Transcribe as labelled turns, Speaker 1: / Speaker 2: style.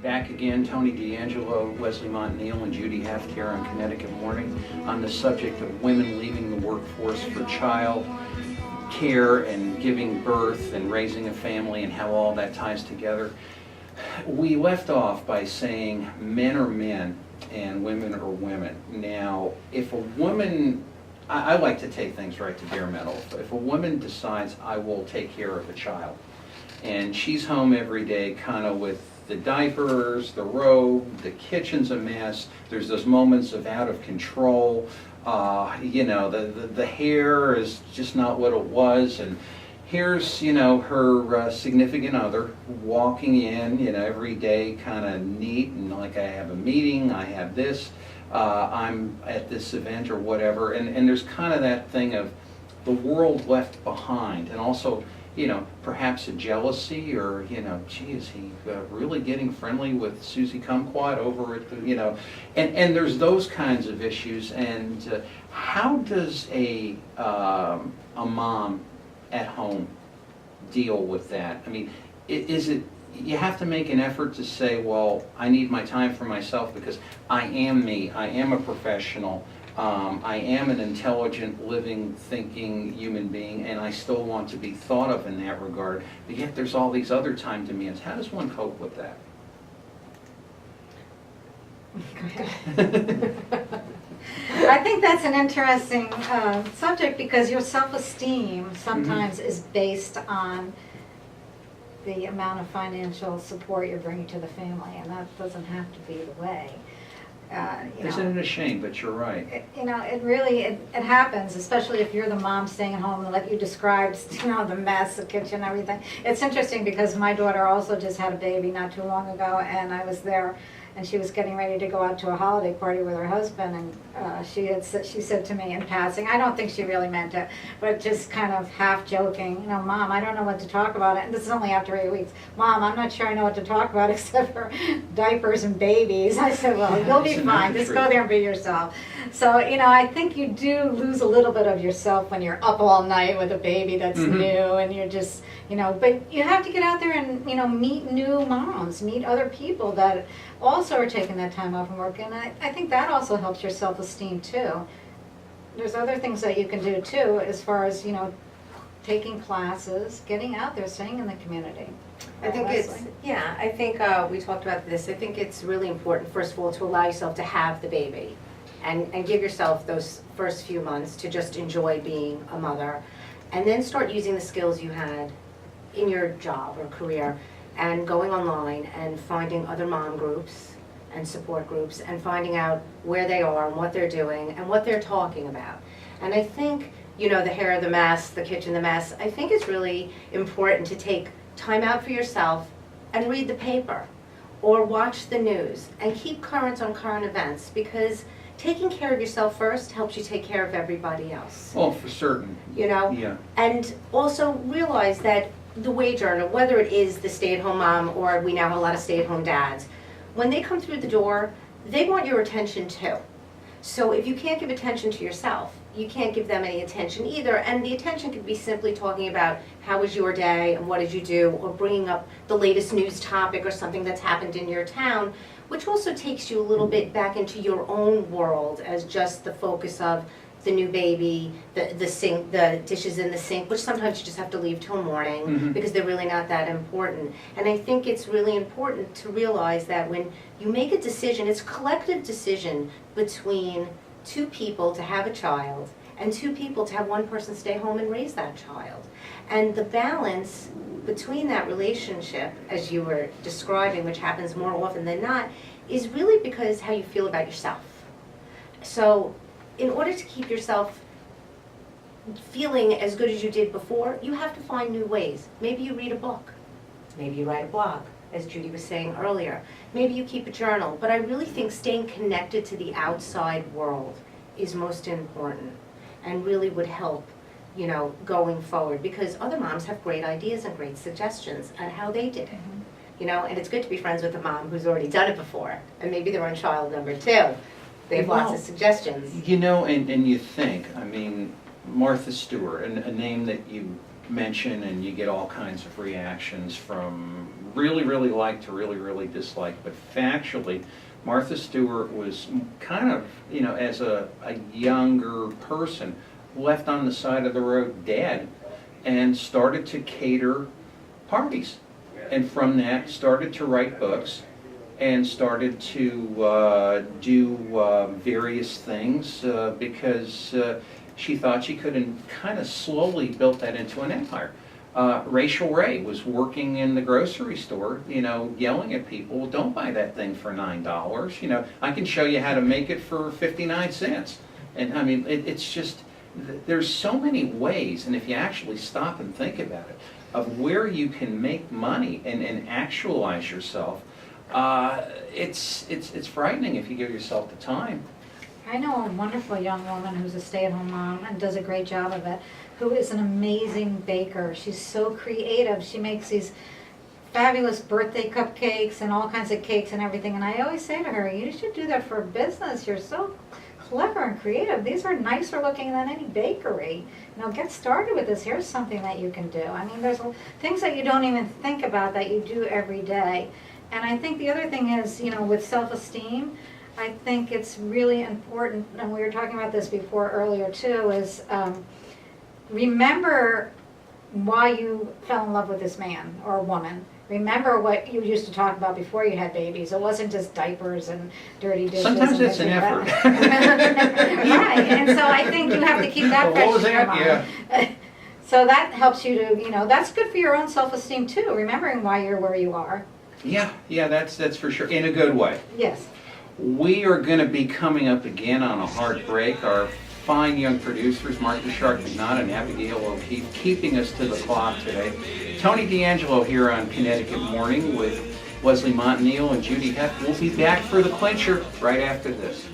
Speaker 1: Back again, Tony D'Angelo, Leslie Montanile, and Judy Heft here on Connecticut Morning on the subject of women leaving the workforce for child care and giving birth and raising a family and how all that ties together. We left off by saying men are men and women are women. Now, if a woman, I like to take things right to bare metal. If a woman decides I will take care of a child and she's home every day kind of with the diapers, the robe, the kitchen's a mess, there's those moments of out of control, you know, the hair is just not what it was, and here's, you know, her significant other walking in, you know, every day kind of neat and like, I have a meeting, I have this, I'm at this event or whatever, and there's kind of that thing of the world left behind, and also, you know, perhaps a jealousy or, you know, gee, is he really getting friendly with Susie Kumquat over at the, you know, and there's those kinds of issues. And how does a mom at home deal with that? I mean, is it, you have to make an effort to say, well, I need my time for myself because I am me, I am a professional, I am an intelligent, living, thinking human being, and I still want to be thought of in that regard, but yet there's all these other time demands. How does one cope with that?
Speaker 2: I think that's an interesting subject because your self-esteem sometimes is based on the amount of financial support you're bringing to the family, and that doesn't have to be the way.
Speaker 1: Isn't it a shame, but you're right.
Speaker 2: You know, it really, it happens, especially if you're the mom staying at home and like you described, you know, the mess, the kitchen, everything. It's interesting because my daughter also just had a baby not too long ago, and I was there, and she was getting ready to go out to a holiday party with her husband, and she said to me in passing, I don't think she really meant it, but just kind of half joking, you know, Mom, I don't know what to talk about. And this is only after 8 weeks. Mom, I'm not sure I know what to talk about except for diapers and babies. I said, well, you'll be fine. Just go there and be yourself. So, you know, I think you do lose a little bit of yourself when you're up all night with a baby that's new, and you're just, you know, but you have to get out there and, you know, meet new moms, meet other people that also are taking that time off from work, and I think that also helps your self-esteem too. There's other things that you can do too, as far as, you know, taking classes, getting out there, staying in the community.
Speaker 3: I think it's, yeah, I think we talked about this. I think it's really important, first of all, to allow yourself to have the baby and give yourself those first few months to just enjoy being a mother, and then start using the skills you had in your job or career and going online and finding other mom groups and support groups and finding out where they are and what they're doing and what they're talking about. And I think, you know, the hair, the mess, the kitchen, the mess, I think it's really important to take time out for yourself and read the paper or watch the news and keep current on current events, because taking care of yourself first helps you take care of everybody else.
Speaker 1: Well, for certain.
Speaker 3: You know?
Speaker 1: Yeah.
Speaker 3: And also realize that the wage earner, whether it is the stay-at-home mom or we now have a lot of stay-at-home dads, when they come through the door, they want your attention too. So if you can't give attention to yourself, you can't give them any attention either. And the attention could be simply talking about how was your day and what did you do, or bringing up the latest news topic or something that's happened in your town, which also takes you a little bit back into your own world as just the focus of the new baby, the sink, the dishes in the sink, which sometimes you just have to leave till morning because they're really not that important. And I think it's really important to realize that when you make a decision, it's a collective decision between two people to have a child and two people to have one person stay home and raise that child. And the balance between that relationship, as you were describing, which happens more often than not, is really because how you feel about yourself. So in order to keep yourself feeling as good as you did before, you have to find new ways. Maybe you read a book. Maybe you write a blog, as Judy was saying earlier. Maybe you keep a journal. But I really think staying connected to the outside world is most important and really would help, you know, going forward, because other moms have great ideas and great suggestions on how they did it. You know, and it's good to be friends with a mom who's already done it before, and maybe they're on child number 2. They have lots of suggestions.
Speaker 1: You know, and you think, I mean, Martha Stewart, a name that you mention, and you get all kinds of reactions from really, really like to really, really dislike. But factually, Martha Stewart was kind of, you know, as a younger person, left on the side of the road dead, and started to cater parties. And from that, started to write books, and started to do various things because she thought she could, and kind of slowly built that into an empire. Rachel Ray was working in the grocery store, you know, yelling at people, well, don't buy that thing for $9. You know, I can show you how to make it for 59 cents. And I mean, it's just, there's so many ways, and if you actually stop and think about it, of where you can make money and actualize yourself, it's frightening if you give yourself the time.
Speaker 2: I know a wonderful young woman who's a stay-at-home mom and does a great job of it, who is an amazing baker. She's so creative. She makes these fabulous birthday cupcakes and all kinds of cakes and everything. And I always say to her, you should do that for a business. You're so clever and creative. These are nicer looking than any bakery. You know, get started with this. Here's something that you can do. I mean, there's things that you don't even think about that you do every day. And I think the other thing is, you know, with self-esteem, I think it's really important, and we were talking about this before earlier too, is remember why you fell in love with this man or woman. Remember what you used to talk about before you had babies. It wasn't just diapers and dirty dishes.
Speaker 1: Sometimes
Speaker 2: and
Speaker 1: it's an effort.
Speaker 2: Right, and so I think you have to keep that fresh in your mind.
Speaker 1: Yeah.
Speaker 2: So that helps you to, you know, that's good for your own self-esteem too, remembering why you're where you are.
Speaker 1: Yeah, that's for sure, in a good way.
Speaker 2: Yes.
Speaker 1: We are going to be coming up again on a hard break. Our fine young producers, Mark Shark-McNaught and Abigail O'Keefe, keeping us to the clock today. Tony D'Angelo here on Connecticut Morning with Leslie Montanile and Judy Heft. We'll be back for the clincher right after this.